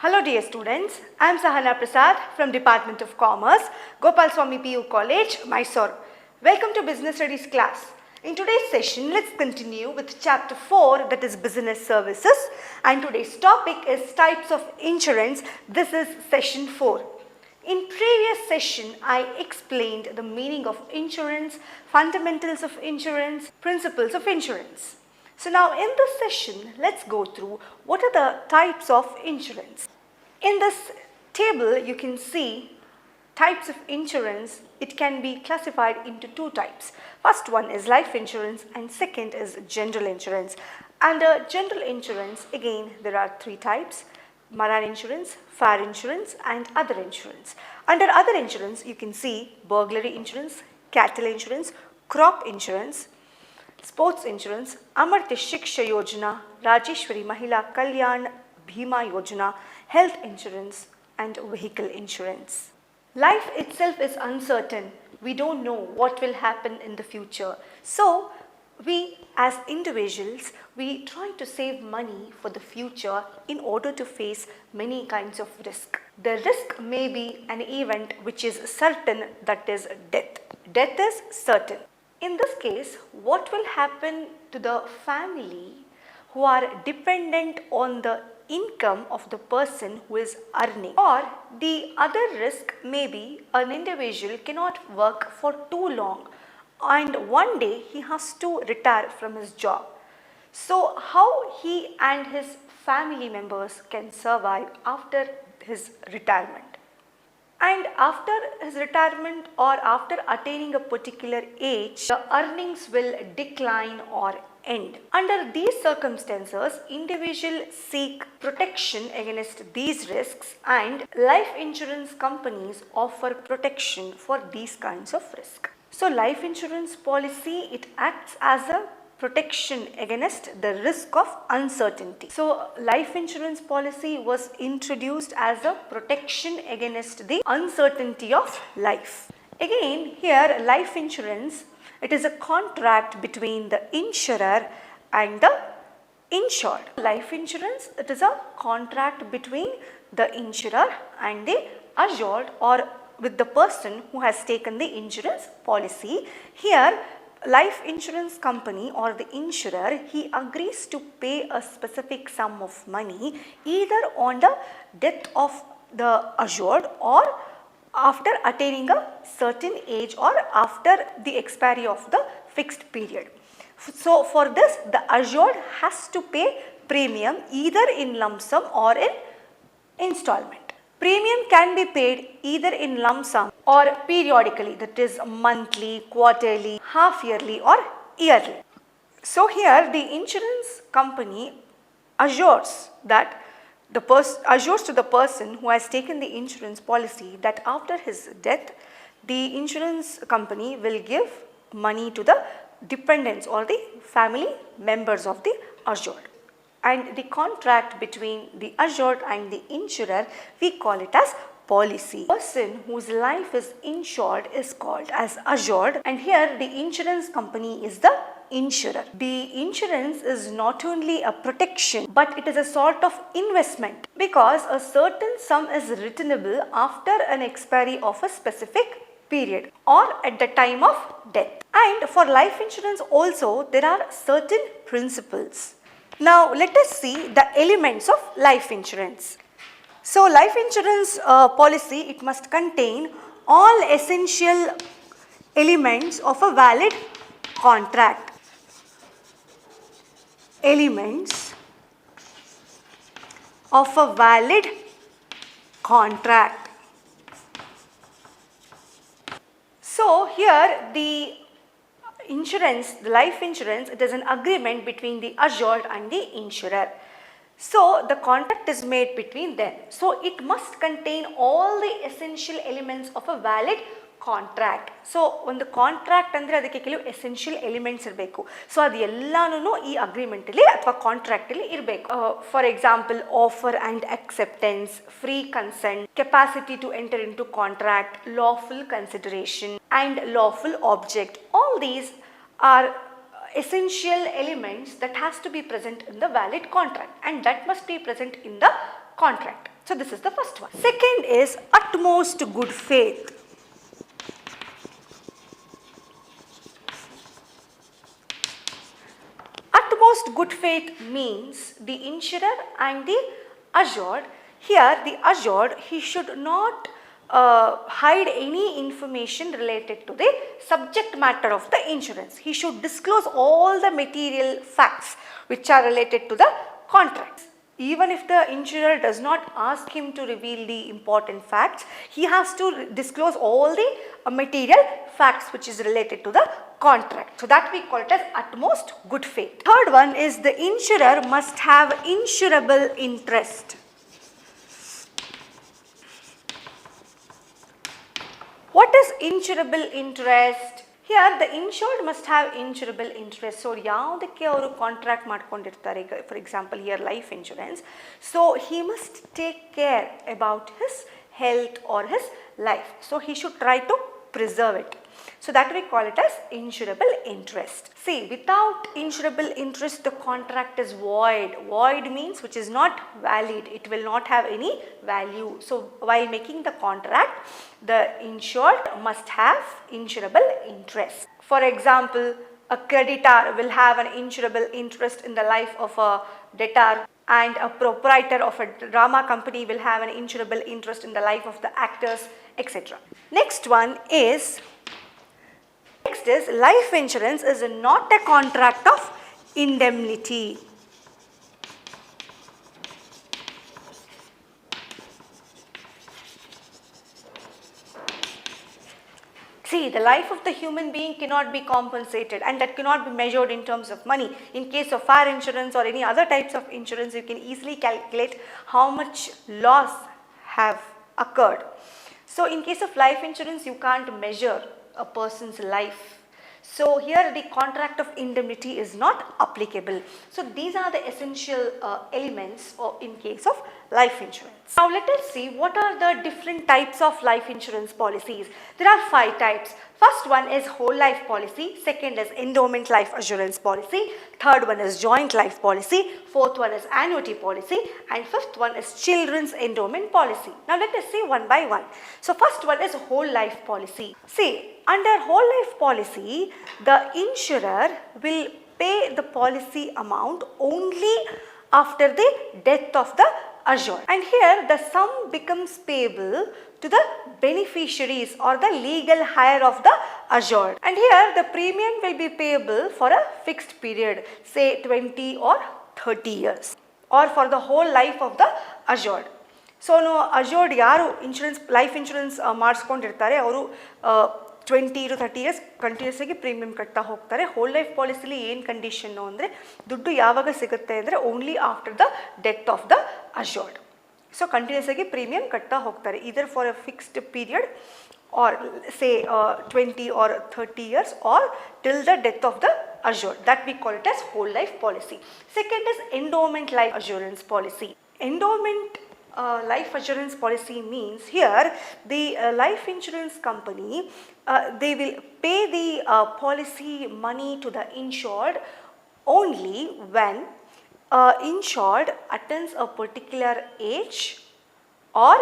Hello dear students, I am Sahana Prasad from Department of Commerce, Gopal Swami PU College, MYSURU. Welcome to Business Studies class. In today's session, let's continue with chapter 4, that is business services, and today's topic is types of insurance. This is session 4. In previous session, I explained the meaning of insurance, fundamentals of insurance, principles of insurance. So now in this session, let's go through what are the types of insurance. In this table, you can see types of insurance. It can be classified into two types. First one is life insurance and second is general insurance. Under general insurance, again, there are three types: marine insurance, fire insurance and other insurance. Under other insurance, you can see burglary insurance, cattle insurance, crop insurance, sports insurance, Amartya Shiksha Yojana, Rajeshwari Mahila Kalyan Bhima Yojana, health insurance and vehicle insurance. Life itself is uncertain. We don't know what will happen in the future. So we as individuals, we try to save money for the future in order to face many kinds of risk. The risk may be an event which is certain, that is death. Death is certain. In this case, what will happen to the family who are dependent on the income of the person who is earning? Or the other risk may be an individual cannot work for too long and one day he has to retire from his job. So how he and his family members can survive after his retirement? And after his retirement or after attaining a particular age, the earnings will decline or end. Under these circumstances, individuals seek protection against these risks and life insurance companies offer protection for these kinds of risk. So life insurance policy, it acts as a protection against the risk of uncertainty. So life insurance policy was introduced as a protection against the uncertainty of life. Again, here life insurance, it is a contract between the insurer and the insured. Life insurance, it is a contract between the insurer and the assured, or with the person who has taken the insurance policy. Here life insurance company or the insurer, he agrees to pay a specific sum of money either on the death of the assured or after attaining a certain age or after the expiry of the fixed period. So for this, the assured has to pay premium either in lump sum or in installment. Premium can be paid either in lump sum or periodically, that is monthly, quarterly, half yearly or yearly. So here the insurance company assures that assures to the person who has taken the insurance policy that after his death, the insurance company will give money to the dependents or the family members of the assured. And the contract between the assured and the insurer, we call it as policy. The person whose life is insured is called as assured, and here the insurance company is the insurer. The insurance is not only a protection, but it is a sort of investment because a certain sum is returnable after an expiry of a specific period or at the time of death. And for life insurance also, there are certain principles. Now let us see the elements of life insurance. So life insurance policy, it must contain all essential elements of a valid contract. Elements of a valid contract. So here the insurance, the life insurance, it is an agreement between the assured and the insurer. So the contract is made between them. So it must contain all the essential elements of a valid contract. So ಒಂದು contract ಅಂದರೆ ಅದಕ್ಕೆ ಕೆಲವು essential elements ಇರಬೇಕು. So ಅದು ಎಲ್ಲಾನು ಈ ಅಗ್ರಿಮೆಂಟಲ್ಲಿ ಅಥವಾ ಕಾಂಟ್ರಾಕ್ಟಲ್ಲಿ ಇರಬೇಕು. For example offer and acceptance, free consent, capacity to enter into contract, lawful consideration and lawful object. All these are essential elements that has to be present in the valid contract, and that must be present in the contract. So this is the first one. Second is utmost good faith. Utmost good faith means the insurer and the assured. Here the assured, he should not hide any information related to the subject matter of the insurance. He should disclose all the material facts which are related to the contracts. Even if the insurer does not ask him to reveal the important facts, he has to disclose all the material facts which is related to the contract. So that we call it as utmost good faith. Third one is the insurer must have insurable interest. What is insurable interest? Here the insured must have insurable interest. So ಯಾವುದಕ್ಕೆ ಅವರು contract ಮಾಡ್ಕೊಂಡಿರ್ತಾರೆ, for example here life insurance, so he must take care about his health or his life, so he should try to preserve it. So that we call it as insurable interest. See, without insurable interest the contract is void. Void means which is not valid, it will not have any value. So while making the contract, the insured must have insurable interest. For example, a creditor will have an insurable interest in the life of a debtor, and a proprietor of a drama company will have an insurable interest in the life of the actors, etc. Next is life insurance is not a contract of indemnity. See, the life of the human being cannot be compensated, and that cannot be measured in terms of money. In case of fire insurance or any other types of insurance, you can easily calculate how much loss have occurred. So in case of life insurance, you can't measure a person's life. So here the contract of indemnity is not applicable. So these are the essential elements in case of life insurance. Now let us see what are the different types of life insurance policies. There are 5 types. First one is whole life policy, second is endowment life assurance policy, third one is joint life policy, fourth one is annuity policy, and fifth one is children's endowment policy. Now let us see one by one. So first one is whole life policy. See, under whole life policy, the insurer will pay the policy amount only after the death of the assured, and here the sum becomes payable to the beneficiaries or the legal heir of the assured, and here the premium will be payable for a fixed period, say 20 or 30 years, or for the whole life of the assured. So no assured ಯಾರು insurance life insurance ಮಾಡಿಸ್ಕೊಂಡಿರ್ತಾರೆ ಅವರು 20 to 30 years continuous ಆಗಿ premium ಕಟ್ತಾ ಹೋಗ್ತಾರೆ. Whole life ಪಾಲಿಸಿಲಿ ಏನು condition ಅಂದರೆ ದುಡ್ಡು ಯಾವಾಗ ಸಿಗುತ್ತೆ ಅಂದರೆ only after the death of the assured. So continuous ಆಗಿ ಪ್ರೀಮಿಯಂ ಕಟ್ತಾ ಹೋಗ್ತಾರೆ, either for a fixed period or say 20 or 30 years or till the death of the assured. That we call it as whole life policy. Second is endowment life assurance policy. Endowment life assurance policy means here the life insurance company they will pay the policy money to the insured only when insured attains a particular age or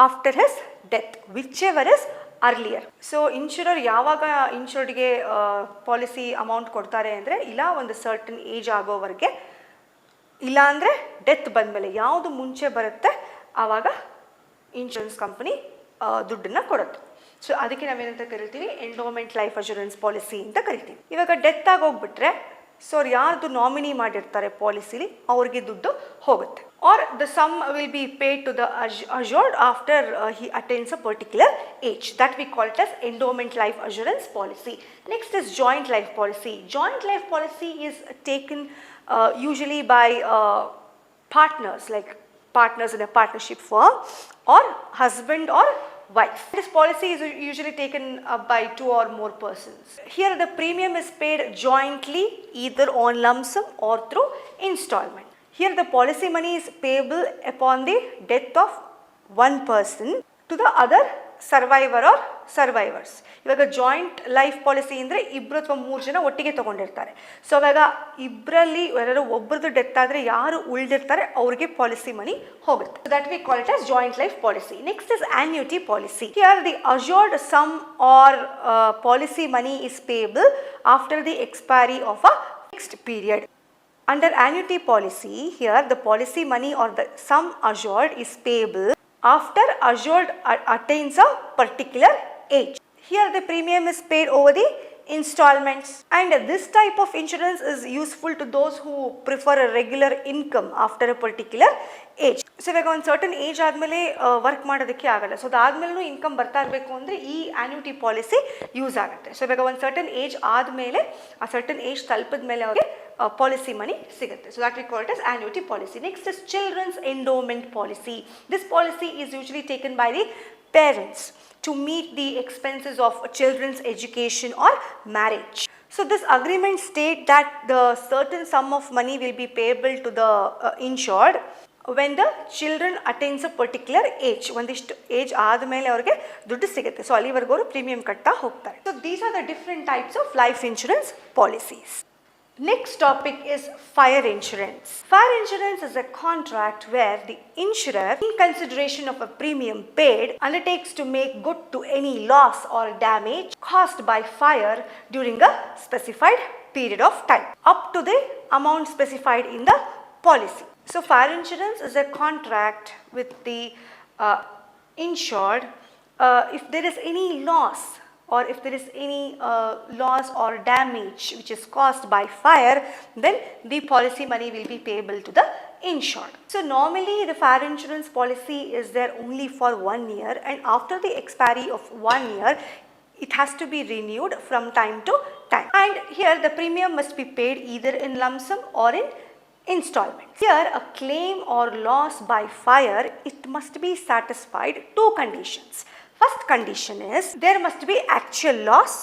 after his death, whichever is earlier. So insurer ಯಾವಾಗ ಇನ್ಶೂರ್ಡ್ಗೆ policy amount ಕೊಡ್ತಾರೆ ಅಂದರೆ ಇಲ್ಲ ಒಂದು certain age ಆಗೋವರೆಗೆ, ಇಲ್ಲ ಅಂದರೆ death ಬಂದಮೇಲೆ ಯಾವುದು ಮುಂಚೆ ಬರುತ್ತೆ ಆವಾಗ ಇನ್ಶೂರೆನ್ಸ್ ಕಂಪನಿ ದುಡ್ಡನ್ನು ಕೊಡುತ್ತೆ. ಸೊ ಅದಕ್ಕೆ ನಾವೇನಂತ ಕರಿತೀವಿ, ಎಂಡೋಮೆಂಟ್ ಲೈಫ್ ಅಶೂರೆನ್ಸ್ ಪಾಲಿಸಿ ಅಂತ ಕರಿತೀವಿ. ಇವಾಗ ಡೆತ್ ಆಗೋಗ್ಬಿಟ್ರೆ ಸೊ ಅವ್ರು ಯಾರ್ದು ನಾಮಿನಿ ಮಾಡಿರ್ತಾರೆ ಪಾಲಿಸಿಲಿ ಅವ್ರಿಗೆ ದುಡ್ಡು ಹೋಗುತ್ತೆ, or the sum will be paid to the assured after he attains a particular age. That we call it as endowment life assurance policy. Next is joint life policy. Joint life policy is taken usually by partners, like partners in a partnership firm or husband or wife. This policy is usually taken up by 2 or more persons. Here the premium is paid jointly either on lump sum or through installment. Here the policy money is payable upon the death of one person to the other survivor or survivors. ಇವಾಗ joint life policy ಅಂದರೆ ಇಬ್ಬರು ಅಥವಾ 3 ಜನ ಒಟ್ಟಿಗೆ ತೊಗೊಂಡಿರ್ತಾರೆ. So ಇವಾಗ ಇಬ್ಬರಲ್ಲಿ ಯಾರು ಒಬ್ಬರದ್ದು death ಆದರೆ ಯಾರು ಉಳಿದಿರ್ತಾರೆ ಅವ್ರಿಗೆ ಪಾಲಿಸಿ ಮನಿ ಹೋಗುತ್ತೆ. That we call it as joint life policy. Next is annuity policy. Here the assured sum or policy money is payable after the expiry of a fixed period. Under annuity policy, here the policy money or the sum assured is payable after assured attains a particular age. Here the premium is paid over the installments, and this type of insurance is useful to those who prefer a regular income after a particular age. So ಇವಾಗ ಒಂದು certain age ಆದಮೇಲೆ work ಮಾಡೋದಕ್ಕೆ ಆಗಲ್ಲ. So ಅದಾದಮೇಲೂ income ಬರ್ತಾ ಇರಬೇಕು ಅಂದರೆ ಈ annuity policy use ಆಗುತ್ತೆ. ಸೊ ಇವಾಗ ಒಂದು ಸರ್ಟನ್ ಏಜ್ ಆದಮೇಲೆ ಆ ಸರ್ಟನ್ ಏಜ್ ತಲುಪಿದ ಮೇಲೆ ಅವ್ರಿಗೆ ಪಾಲಿಸಿ ಮನಿ ಸಿಗುತ್ತೆ. So that we call it as annuity policy. Next is children's endowment policy. This policy is usually taken by the parents to meet the expenses of children's education or marriage. So this agreement state that the certain sum of money will be payable to the insured when the children attains a particular age. ಒಂದಿಷ್ಟು age ಆದಮೇಲೆ ಅವ್ರಿಗೆ ದುಡ್ಡು ಸಿಗುತ್ತೆ. So ಅಲ್ಲಿವರೆಗೂ ಅವರು premium ಕಟ್ತಾ ಹೋಗ್ತಾರೆ. So these are the different types of life insurance policies. Next topic is fire insurance. Fire insurance is a contract where the insurer, in consideration of a premium paid, undertakes to make good to any loss or damage caused by fire during a specified period of time, up to the amount specified in the policy. So fire insurance is a contract with the insured. If there is any loss or if there is any loss or damage which is caused by fire, then the policy money will be payable to the insured. So normally the fire insurance policy is there only for 1 year, and after the expiry of 1 year it has to be renewed from time to time, and here the premium must be paid either in lump sum or in installments. Here a claim or loss by fire, it must be satisfied 2 conditions. First condition is there must be actual loss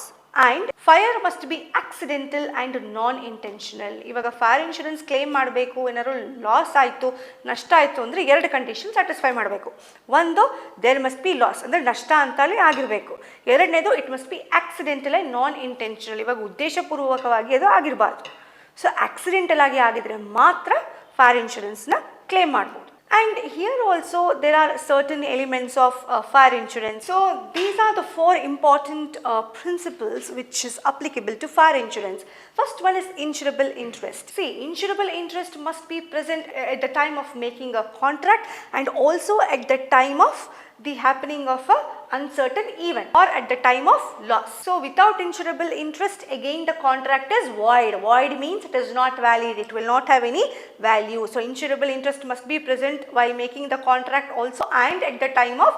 and fire must be accidental and non-intentional. ಇವಾಗ fire insurance claim ಮಾಡಬೇಕು, ಏನಾದ್ರು loss ಆಯಿತು, ನಷ್ಟ ಆಯಿತು ಅಂದರೆ 2 condition satisfy ಮಾಡಬೇಕು. ಒಂದು, there must be loss ಅಂದರೆ ನಷ್ಟ ಅಂತಲೇ ಆಗಿರಬೇಕು. ಎರಡನೇದು, it must be accidental and non intentional. ಇವಾಗ ಉದ್ದೇಶಪೂರ್ವಕವಾಗಿ ಅದು ಆಗಿರಬಾರ್ದು. ಸೊ ಆಕ್ಸಿಡೆಂಟಲ್ ಆಗಿ ಆಗಿದ್ರೆ ಮಾತ್ರ ಫೈರ್ ಇನ್ಶೂರೆನ್ಸ್ನ ಕ್ಲೇಮ್ ಮಾಡ್ಬೋದು. And here also there are certain elements of fire insurance. So these are the 4 important principles which is applicable to fire insurance. First one is insurable interest. See, insurable interest must be present at the time of making a contract and also at the time of the happening of a uncertain event or at the time of loss. So without insurable interest, again the contract is void. Void means it is not valid, it will not have any value. So insurable interest must be present while making the contract also and at the time of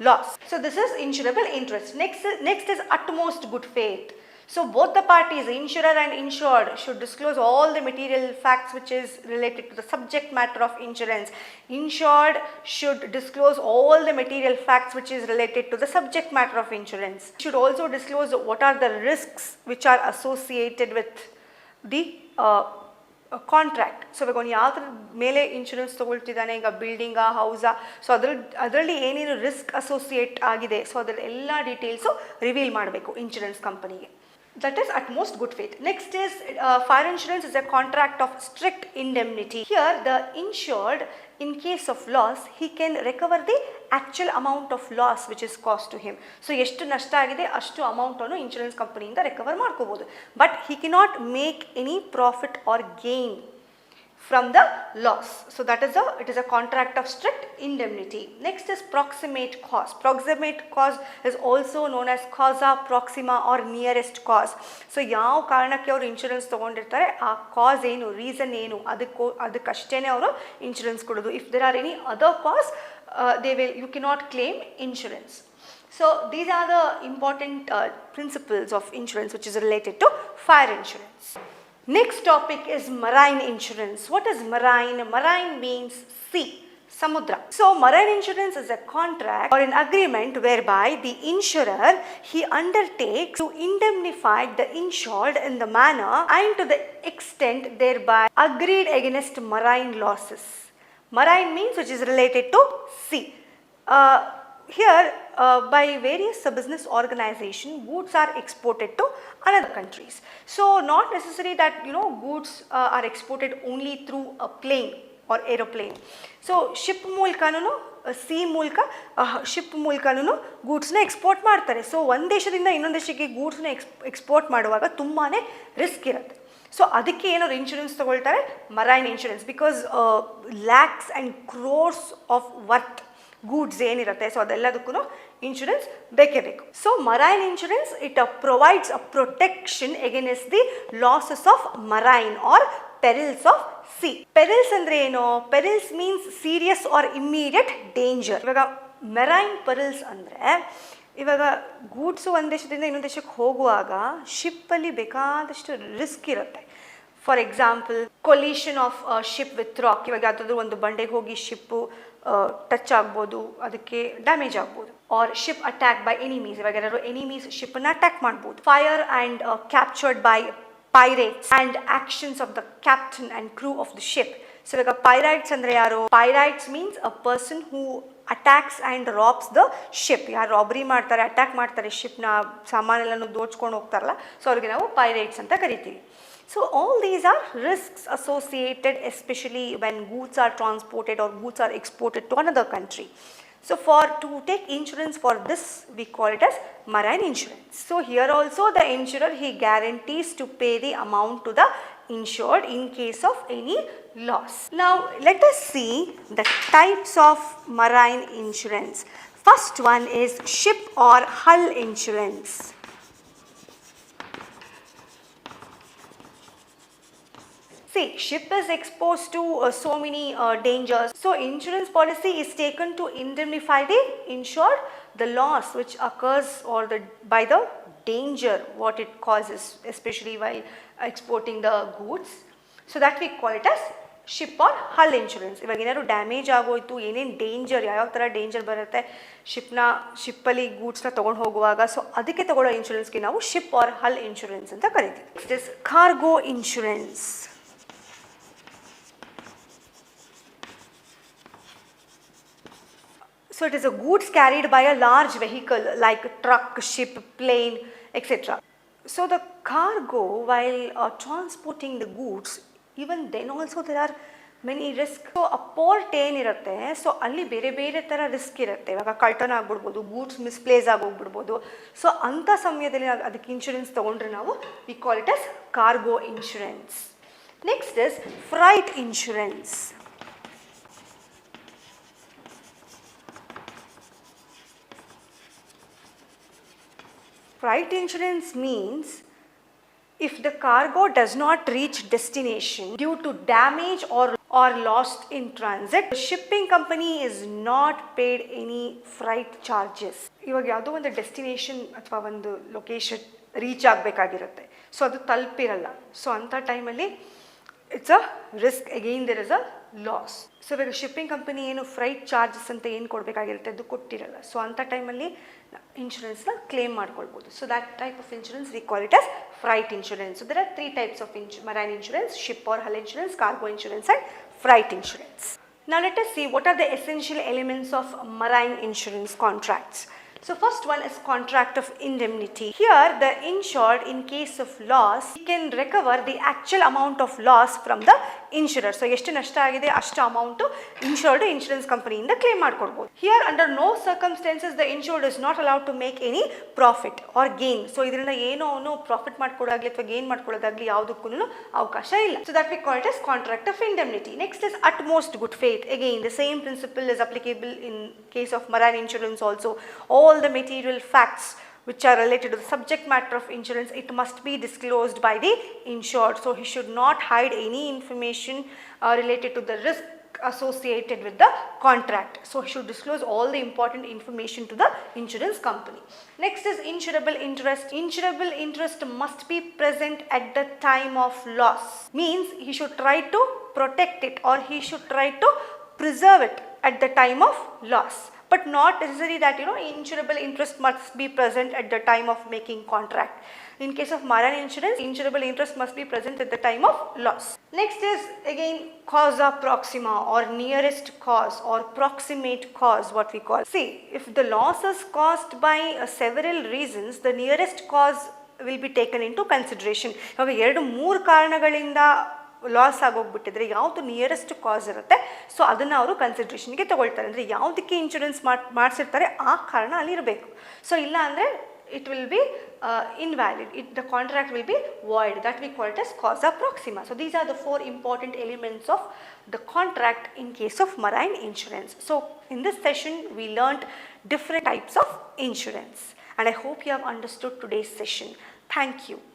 loss. So this is insurable interest. Next is utmost good faith. So both the parties, insurer and insured, should disclose all the material facts which is related to the subject matter of insurance. Insured should disclose all the material facts which is related to the subject matter of insurance. Should also disclose what are the risks which are associated with the contract. So ಇವಾಗ ಅವ್ನು ಯಾವ ಥರ ಮೇಲೆ insurance ತೊಗೊಳ್ತಿದ್ದಾನೆ, ಈಗ ಬಿಲ್ಡಿಂಗಾ, ಹೌಸಾ, so ಅದರಲ್ಲಿ ಏನೇನು risk associate ಆಗಿದೆ, so ಅದರ ಎಲ್ಲ ಡೀಟೇಲ್ಸು ರಿವೀಲ್ ಮಾಡಬೇಕು ಇನ್ಶೂರೆನ್ಸ್ ಕಂಪನಿಗೆ. That is utmost good faith. Next is fire insurance is a contract of strict indemnity. Here the insured, in case of loss, he can recover the actual amount of loss which is caused to him. So ಎಷ್ಟು ನಷ್ಟ ಆಗಿದೆ ಅಷ್ಟು ಅಮೌಂಟನ್ನು insurance ಕಂಪನಿಯಿಂದ recover ಮಾಡ್ಕೋಬೋದು. But he cannot make any profit or gain from the loss. So that is it is a contract of strict indemnity. Next is proximate cause. Proximate cause is also known as causa proxima or nearest cause. So ಯಾವ ಕಾರಣಕ್ಕೆ ಅವರು insurance ತೊಗೊಂಡಿರ್ತಾರೆ ಆ ಕಾಸ್ ಏನು, reason ಏನು, ಅದಕ್ಕಷ್ಟೇ ಅವರು insurance ಕೊಡೋದು. If there are any other cause you cannot claim insurance. So these are the important principles of insurance which is related to fire insurance. Next topic is marine insurance. What is marine? Marine means sea, samudra. So marine insurance is a contract or an agreement whereby the insurer, he undertakes to indemnify the insured in the manner and to the extent thereby agreed against marine losses. Marine means which is related to sea. here by various business organization, goods are exported to another countries. So not necessary that goods are exported only through a plane or aeroplane. So ship ಮೂಲಕನೂ C ಮೂಲಕ ship ಮೂಲಕನೂ ಗೂಡ್ಸ್ನ export ಮಾಡ್ತಾರೆ. So ಒಂದು ದೇಶದಿಂದ ಇನ್ನೊಂದು ದೇಶಕ್ಕೆ ಗೂಡ್ಸ್ನ export ಮಾಡುವಾಗ ತುಂಬಾ ರಿಸ್ಕ್ ಇರುತ್ತೆ. ಸೊ ಅದಕ್ಕೆ ಏನಾದ್ರು ಇನ್ಶೂರೆನ್ಸ್ ತಗೊಳ್ತಾರೆ, marine insurance, because lakhs and crores of worth goods ಏನಿರುತ್ತೆ, ಸೊ ಅದೆಲ್ಲದಕ್ಕೂ ಇನ್ಶೂರೆನ್ಸ್ ಬೇಕೇ ಬೇಕು. So marine insurance it provides a protection against the losses of marine or perils of sea. Perils ಅಂದರೆ ಏನು? Perils means serious or immediate danger. ಇವಾಗ marine perils ಅಂದರೆ ಇವಾಗ goods ಒಂದು ದೇಶದಿಂದ ಇನ್ನೊಂದು ದೇಶಕ್ಕೆ ಹೋಗುವಾಗ ಶಿಪ್ಪಲ್ಲಿ ಬೇಕಾದಷ್ಟು ರಿಸ್ಕ್ ಇರುತ್ತೆ. For example collision of ship with rock. ಇವಾಗ ಯಾವುದಾದ್ರೂ ಒಂದು ಬಂಡೆಗೆ ಹೋಗಿ ಶಿಪ್ಪು ಟಚ್ ಆಗ್ಬೋದು, ಅದಕ್ಕೆ ಡ್ಯಾಮೇಜ್ ಆಗ್ಬೋದು. Or ship attack by enemies. ಇವಾಗ ಯಾರು ಎನಿಮೀಸ್ ಶಿಪ್ಪನ್ನು ಅಟ್ಯಾಕ್ ಮಾಡ್ಬೋದು. Fire and captured by pirates and actions of the captain and crew of the ship. So ivaga pirates andre yaru? Pirates means a person who attacks and robs the ship. ಯಾರು robbery ಮಾಡ್ತಾರೆ, attack ಮಾಡ್ತಾರೆ, ಶಿಪ್ನ ಸಾಮಾನೆಲ್ಲನೂ ದೋಚ್ಕೊಂಡು ಹೋಗ್ತಾರಲ್ಲ, so ಅವ್ರಿಗೆ ನಾವು pirates ಅಂತ ಕರಿತೀವಿ. So all these are risks associated, especially when goods are transported or goods are exported to another country. So to take insurance for this, we call it as marine insurance. So here also the insurer, he guarantees to pay the amount to the insured in case of any loss. Now let us see the types of marine insurance. First one is ship or hull insurance. See, ship is exposed to so many dangers. So insurance policy is taken to indemnify the insured the loss which occurs or by the danger what it causes, especially while exporting the goods. So that we call it as ship or hull insurance. ಇವಾಗ ಏನಾದ್ರು damage ಆಗೋಯ್ತು, ಏನೇನು danger, ಯಾವ್ಯಾವ ಥರ danger ಬರುತ್ತೆ ಶಿಪ್ಪಲ್ಲಿ ಗೂಡ್ಸ್ನ ತೊಗೊಂಡು ಹೋಗುವಾಗ, so ಅದಕ್ಕೆ ತಗೊಳ್ಳೋ ಇನ್ಶೂರೆನ್ಸ್ಗೆ ನಾವು ಶಿಪ್ ಆರ್ ಹಲ್ ಇನ್ಶೂರೆನ್ಸ್ ಅಂತ ಕರಿತೀವಿ. Next is cargo insurance. So it is a goods carried by a large vehicle like truck, ship, plane, etc. So the cargo, while transporting the goods, even then also there are many risks. So a port ಏನಿರುತ್ತೆ, so ಅಲ್ಲಿ ಬೇರೆ ಬೇರೆ ಥರ risk ಇರುತ್ತೆ. ಇವಾಗ ಕಳ್ತನ ಆಗ್ಬಿಡ್ಬೋದು, goods misplace ಆಗೋಗ್ಬಿಡ್ಬೋದು. So ಅಂಥ ಸಮಯದಲ್ಲಿ ಅದಕ್ಕೆ ಇನ್ಶೂರೆನ್ಸ್ ತೊಗೊಂಡ್ರೆ ನಾವು V call it as cargo insurance. Next is freight insurance. Freight insurance means if the cargo does not reach destination due to damage or lost in transit, the shipping company is not paid any freight charges. ಇವಾಗ ಯಾವುದೋ ಒಂದು destination ಅಥವಾ ಒಂದು location reach ಆಗಬೇಕಾಗಿರುತ್ತೆ, so ಅದು ತಲುಪಿರಲ್ಲ. So ಅಂಥ ಟೈಮಲ್ಲಿ it's a risk, again there is a loss. So ಇವಾಗ shipping company ಏನು ಫ್ರೈಟ್ ಚಾರ್ಜಸ್ ಅಂತ ಏನು ಕೊಡಬೇಕಾಗಿರುತ್ತೆ ಅದು ಕೊಟ್ಟಿರಲ್ಲ. ಸೊ ಅಂಥ ಟೈಮಲ್ಲಿ ಇನ್ಶೂರೆನ್ಸ್ನ ಕ್ಲೇಮ್ ಮಾಡ್ಕೊಳ್ಬೋದು. So that type of insurance V call it as freight insurance. So there are three types of marine insurance: ship or hull insurance, cargo insurance and freight insurance. Now let us see what are the essential elements of marine insurance contracts. So first one is contract of indemnity. Here the insured, in case of loss, he can recover the actual amount of loss from the insurer. So ಎಷ್ಟು ನಷ್ಟ ಆಗಿದೆ ಅಷ್ಟು amount insured insurance ಕಂಪನಿಯಿಂದ claim ಮಾಡ್ಕೊಡ್ಬೋದು. Here under no circumstances the insured is not allowed to make any profit or gain. So ಇದರಿಂದ ಏನೋ ಅವನು profit ಮಾಡ್ಕೊಡೋದಾಗಲಿ ಅಥವಾ gain ಮಾಡ್ಕೊಳ್ಳೋದಾಗಲಿ ಯಾವುದಕ್ಕೂ ಅವಕಾಶ ಇಲ್ಲ. So that we call it as contract of indemnity. Next is utmost good faith. Again the same principle is applicable in case of marine insurance also. All the material facts which are related to the subject matter of insurance, it must be disclosed by the insured. So he should not hide any information related to the risk associated with the contract. So he should disclose all the important information to the insurance company. Next is insurable interest. Insurable interest must be present at the time of loss. Means he should try to protect it or he should try to preserve it at the time of loss. but not necessary that insurable interest must be present at the time of making contract. In case of marine insurance, insurable interest must be present at the time of loss. Next is again causa proxima or nearest cause or proximate cause, what we call. See, if the loss is caused by several reasons, the nearest cause will be taken into consideration. ಇವಾಗ 2-3 ಕಾರಣಗಳಿಂದ loss ಆಗೋಗ್ಬಿಟ್ಟಿದ್ರೆ ಯಾವುದು nearest ಕಾಸ್ ಇರುತ್ತೆ, so ಅದನ್ನು ಅವರು ಕನ್ಸಿಡ್ರೇಷನ್ಗೆ ತಗೊಳ್ತಾರೆ. ಅಂದರೆ ಯಾವುದಕ್ಕೆ insurance ಮಾಡಿಸಿರ್ತಾರೆ ಆ ಕಾರಣ ಅಲ್ಲಿ ಇರಬೇಕು. ಸೊ ಇಲ್ಲ ಅಂದರೆ it will be invalid. The contract will be void. That we call it as causa proxima. So these are the 4 important elements of the contract in case of marine insurance. So in this session we learnt different types of insurance, and I hope you have understood today's session. Thank you.